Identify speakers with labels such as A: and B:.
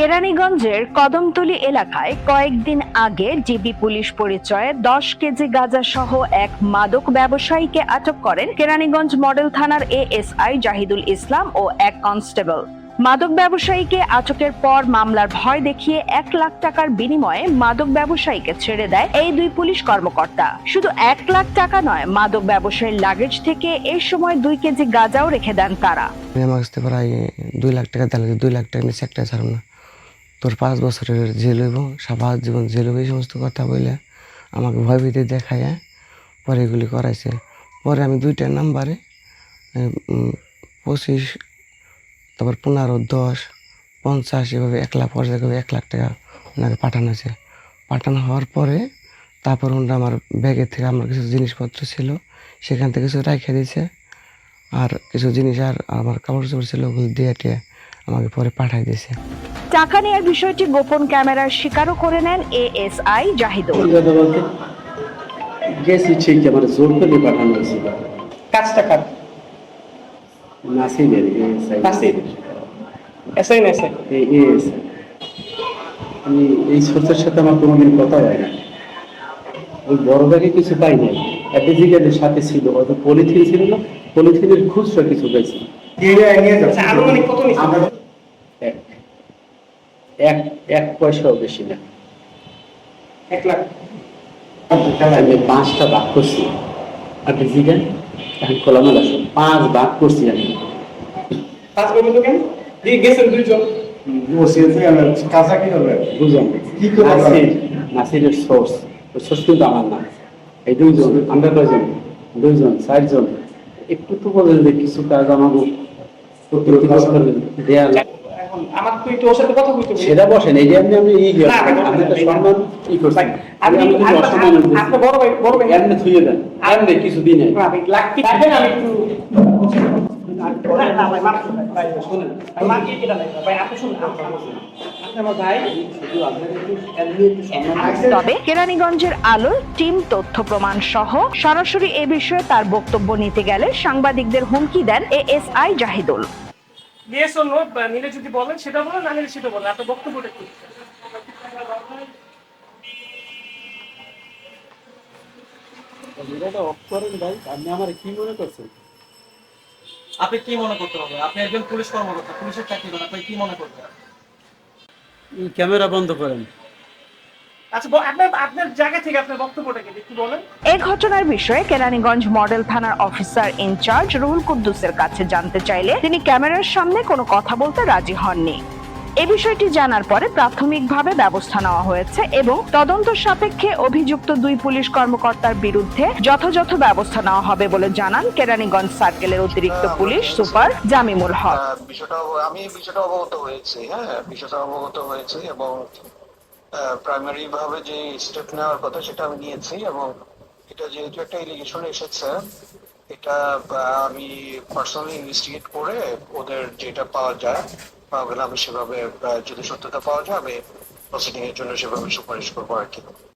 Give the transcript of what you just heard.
A: কেরানীগঞ্জের কদমতলী এলাকায় কয়েকদিন আগে ডিবি পুলিশ পরিচয়ে 10 কেজি গাঁজা সহ এক মাদক ব্যবসায়ীকে আটক করেন কেরানীগঞ্জ মডেল থানার এএসআই জাহিদুল ইসলাম ও এক কনস্টেবল। মাদক ব্যবসায়ীকে আটকের পর মামলার ভয় দেখিয়ে 1 লাখ টাকার বিনিময়ে মাদক ব্যবসায়ীকে ছেড়ে দেয় এই দুই পুলিশ কর্মকর্তা। শুধু 1 লাখ টাকা নয়, মাদক ব্যবসায়ীর লাগেজ থেকে এই সময় 2 কেজি গাঁজাও রেখে দেন তারা।
B: আমার কাছে প্রায় 2 লাখ টাকা দিলে 2 লাখ টাকা নিচে একটা ছাড়ব না, তোর 5 বছরের জেল হইব, সারা জীবন জেল হইব, এই সমস্ত কথা বলে আমাকে ভয়ভীতি দেখায় পরে এগুলি করাইছে। পরে আমি 2টা নাম্বারে 25, তারপর 15, 10, 50 এভাবে 1 লাখ পর্যায়ে 1 লাখ টাকা ওনাকে পাঠানো আছে। পাঠানো হওয়ার পরে তারপর ওনারা আমার ব্যাগের থেকে আমার কিছু জিনিসপত্র ছিল সেখান থেকে কিছু রেখে দিয়েছে, আর কিছু জিনিস আর আমার কাপড় চোপড় ছিল ওগুলো দিয়ে আমাকে পরে পাঠাই দিয়েছে।
A: টাকা নেওয়ার বিষয়টি গোপন ক্যামেরার শিকারও করে নেন এএসআই জাহিদুল।
C: গেছি ঠিক আমার জোর করে পাঠানো হয়েছিল।
D: কাজটা কার?
C: নাসিরের
D: নাসির এসআই না এসআই?
C: আমি এই সোর্সের সাথে আমার কোনোদিন কথা হয় না। ওই বড় ব্যাগে কিছু পাই নাই, অ্যাপিজিকেটের সাথে ছিল, হয়তো পলিথিন ছিল না, পলিথিনের খুচরা কিছু পাইছি।
D: আচ্ছা, আনুমানিক কত নিচ্ছে?
C: এক পয়সাও বেশি না।
D: 1 লাখ।
C: আমি 5টা ভাগ করছি অ্যাপিজিকেট, এখন খোলামেলা 5 ভাগ করছি আমি।
D: 5 করবেন তো কেন? দিয়ে গেছেন 2 জন।
C: নাসিরের সোর্স, ওই সোর্স কিন্তু আমার না। এই 2 জন, আমরা কয়জন? 2 জন, 4 জন। একটু তো বলেন যে কিছু কাজ আমাকে দেয়া
D: এখন আমার তো একটু ওর সাথে কথা বলতে হবে।
C: সেটা বসেন, এই যে আমি আমি একটা সম্মান করছি।
D: আমি আপনার বড় ভাই
C: এমনি থুয়ে দেন, এমনি কিছু দিন
D: না ভাই লাকি দেখেন, আমি একটু না ভাই মাফ করবেন ভাই, শুনেন আমি মাফ কি নাই ভাই, আপনি শুনুন, আপনি আমার ভাই,
C: শুধু আপনাদের একটু এমনি একটু সম্মান।
A: তবে কেরানীগঞ্জের আলোর টিম তথ্য প্রমাণ সহ সরাসরি এ বিষয়ে তার বক্তব্য নিতে গেলে সাংবাদিকদের হুমকি দেন ASI Zahidul.
D: Yes or no নিলে যদি বলেন সেটা বলেন, না নিলে সেটা বলেন, আপনার বক্তব্যটা কি?
C: অফ করেন ভাই, আপনি আমার কি মনে করছেন?
E: আপনি কি মনে করতে হবে? আপনি একজন পুলিশ কর্মকর্তা, পুলিশের চাকরি করেন, আপনি কি মনে করতে হবে?
C: ক্যামেরা বন্ধ করেন।
D: আচ্ছা, আপনার জায়গা থেকে আপনার বক্তব্যটা কি একটু বলেন।
A: এ ঘটনার বিষয়ে কেরানীগঞ্জ মডেল থানার অফিসার ইনচার্জ রুহুল কুদ্দুসের কাছে জানতে চাইলে তিনি ক্যামেরার সামনে কোনো কথা বলতে রাজি হননি। এ বিষয়টি জানার পরে প্রাথমিকভাবে ব্যবস্থা নেওয়া হয়েছে এবং তদন্ত সাপেক্ষে অভিযুক্ত 2 পুলিশ কর্মকর্তার বিরুদ্ধে যথাযথ ব্যবস্থা নেওয়া হবে বলে জানান কেরানীগঞ্জ সার্কেলের অতিরিক্ত পুলিশ সুপার জামিমুল হক।
F: আমি বিষয়টা অবগত হয়েছি, বিষয়টা অবগত হয়েছি এবং প্রাইমারি ভাবে যে স্টেপ নেওয়ার কথা সেটা আমি নিয়েছি, এবং এটা যেহেতু একটা এলিগেশন এসেছে, এটা আমি পার্সোনালি ইনভেস্টিগেট করে ওদের যেটা পাওয়া যায় আমি সেভাবে, যদি সত্যতা পাওয়া যায় আমি প্রসিডিং এর জন্য সেভাবে সুপারিশ করবো আর কি।